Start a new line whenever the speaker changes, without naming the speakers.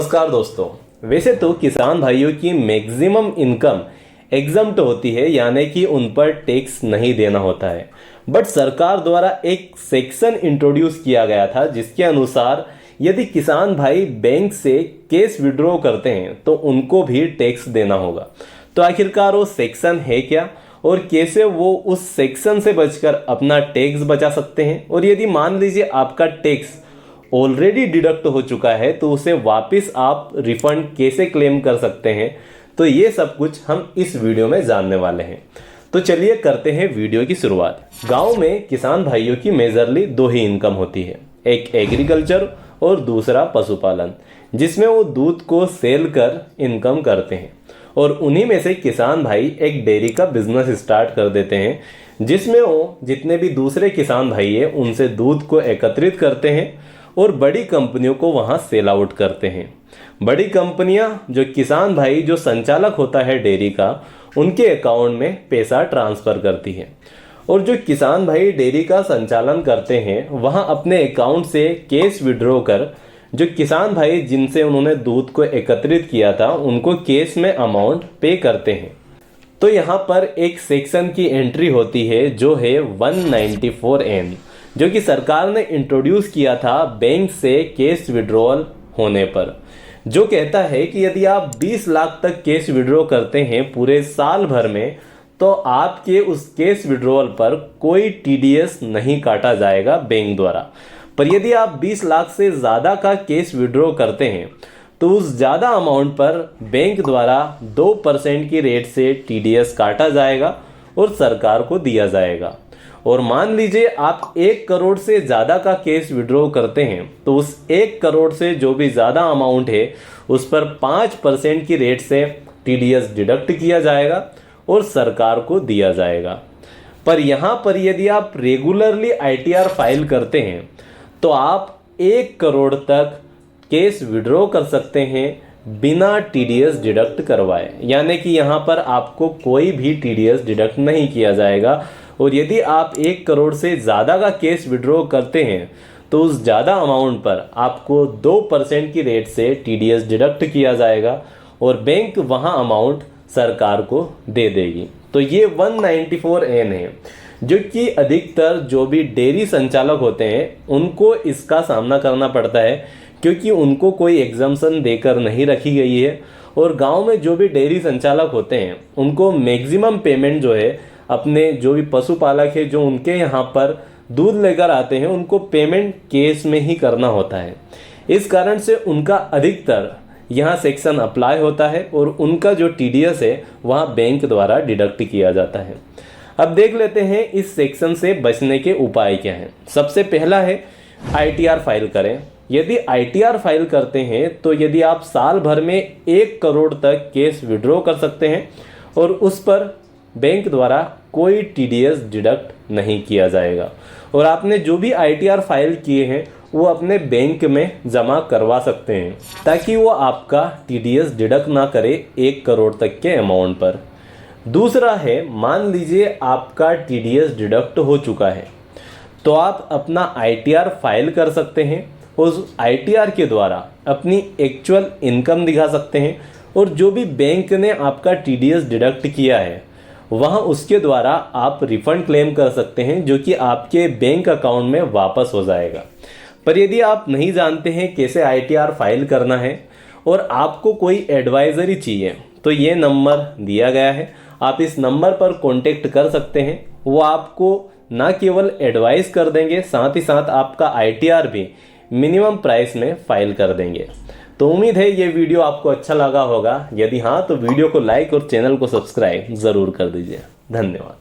नमस्कार दोस्तों। वैसे तो किसान भाइयों की मैक्सिमम इनकम एग्जम्प्ट होती है, यानी कि उन पर टैक्स नहीं देना होता है। बट सरकार द्वारा एक सेक्शन इंट्रोड्यूस किया गया था जिसके अनुसार यदि किसान भाई बैंक से कैश विड्रॉ करते हैं तो उनको भी टैक्स देना होगा। तो आखिरकार वो सेक्शन है क्या और कैसे वो उस सेक्शन से बचकर अपना टैक्स बचा सकते हैं, और यदि मान लीजिए आपका टैक्स ऑलरेडी डिडक्ट हो चुका है तो उसे वापस आप रिफंड कैसे क्लेम कर सकते हैं, तो ये सब कुछ हम इस वीडियो में जानने वाले हैं। तो चलिए करते हैं वीडियो की शुरुआत। गांव में किसान भाइयों की मेजरली दो ही इनकम होती है, एक एग्रीकल्चर और दूसरा पशुपालन, जिसमें वो दूध को सेल कर इनकम करते हैं। और उन्हीं में से किसान भाई एक डेयरी का बिजनेस स्टार्ट कर देते हैं जिसमें वो जितने भी दूसरे किसान भाई हैं उनसे दूध को एकत्रित करते हैं और बड़ी कंपनियों को वहां सेल आउट करते हैं। बड़ी कंपनियां जो किसान भाई जो संचालक होता है डेयरी का, उनके अकाउंट में पैसा ट्रांसफर करती है। और जो किसान भाई डेयरी का संचालन करते हैं वहां अपने अकाउंट से कैश विड्रॉ कर जो किसान भाई जिनसे उन्होंने दूध को एकत्रित किया था उनको कैश में अमाउंट पे करते हैं। तो यहाँ पर एक सेक्शन की एंट्री होती है जो है 194N, जो कि सरकार ने इंट्रोड्यूस किया था बैंक से कैश विड्रॉल होने पर, जो कहता है कि यदि आप 20 लाख तक कैश विड्रॉ करते हैं पूरे साल भर में तो आपके उस कैश विड्रॉल पर कोई टीडीएस नहीं काटा जाएगा बैंक द्वारा। पर यदि आप 20 लाख से ज़्यादा का कैश विड्रॉ करते हैं तो उस ज़्यादा अमाउंट पर बैंक द्वारा 2% की रेट से टीडीएस काटा जाएगा और सरकार को दिया जाएगा। और मान लीजिए आप 1 करोड़ से ज़्यादा का कैश विड्रॉ करते हैं तो उस 1 करोड़ से जो भी ज़्यादा अमाउंट है उस पर 5% की रेट से टीडीएस डिडक्ट किया जाएगा और सरकार को दिया जाएगा। पर यहाँ पर यदि आप रेगुलरली आईटीआर फाइल करते हैं तो आप 1 करोड़ तक कैश विड्रॉ कर सकते हैं बिना टीडीएस डिडक्ट करवाए, यानी कि यहाँ पर आपको कोई भी टीडीएस डिडक्ट नहीं किया जाएगा। और यदि आप 1 करोड़ से ज़्यादा का कैश विड्रॉ करते हैं तो उस ज़्यादा अमाउंट पर आपको 2% की रेट से टीडीएस डिडक्ट किया जाएगा और बैंक वहाँ अमाउंट सरकार को दे देगी। तो ये 194N है, जो कि अधिकतर जो भी डेयरी संचालक होते हैं उनको इसका सामना करना पड़ता है, क्योंकि उनको कोई एग्जम्पशन देकर नहीं रखी गई है। और गांव में जो भी डेयरी संचालक होते हैं उनको मैक्सिमम पेमेंट जो है अपने जो भी पशुपालक है जो उनके यहाँ पर दूध लेकर आते हैं उनको पेमेंट कैश में ही करना होता है। इस कारण से उनका अधिकतर यहाँ सेक्शन अप्लाई होता है और उनका जो टीडीएस है वहाँ बैंक द्वारा डिडक्ट किया जाता है। अब देख लेते हैं इस सेक्शन से बचने के उपाय क्या हैं। सबसे पहला है आईटीआर फाइल करें। यदि आईटीआर फाइल करते हैं तो यदि आप साल भर में 1 करोड़ तक कैश विड्रॉ कर सकते हैं और उस पर बैंक द्वारा कोई टीडीएस डिडक्ट नहीं किया जाएगा। और आपने जो भी आईटीआर फाइल किए हैं वो अपने बैंक में जमा करवा सकते हैं ताकि वो आपका टीडीएस डिडक्ट ना करे 1 करोड़ तक के अमाउंट पर। दूसरा है, मान लीजिए आपका टीडीएस डिडक्ट हो चुका है तो आप अपना आईटीआर फाइल कर सकते हैं। उस आईटीआर के द्वारा अपनी एक्चुअल इनकम दिखा सकते हैं और जो भी बैंक ने आपका टीडीएस डिडक्ट किया है वहाँ उसके द्वारा आप रिफंड क्लेम कर सकते हैं, जो कि आपके बैंक अकाउंट में वापस हो जाएगा। पर यदि आप नहीं जानते हैं कैसे आईटीआर फाइल करना है और आपको कोई एडवाइजरी चाहिए तो ये नंबर दिया गया है, आप इस नंबर पर कांटेक्ट कर सकते हैं। वो आपको ना केवल एडवाइस कर देंगे, साथ ही साथ आपका आईटीआर भी मिनिमम प्राइस में फाइल कर देंगे। तो उम्मीद है ये वीडियो आपको अच्छा लगा होगा। यदि हाँ तो वीडियो को लाइक और चैनल को सब्सक्राइब ज़रूर कर दीजिए। धन्यवाद।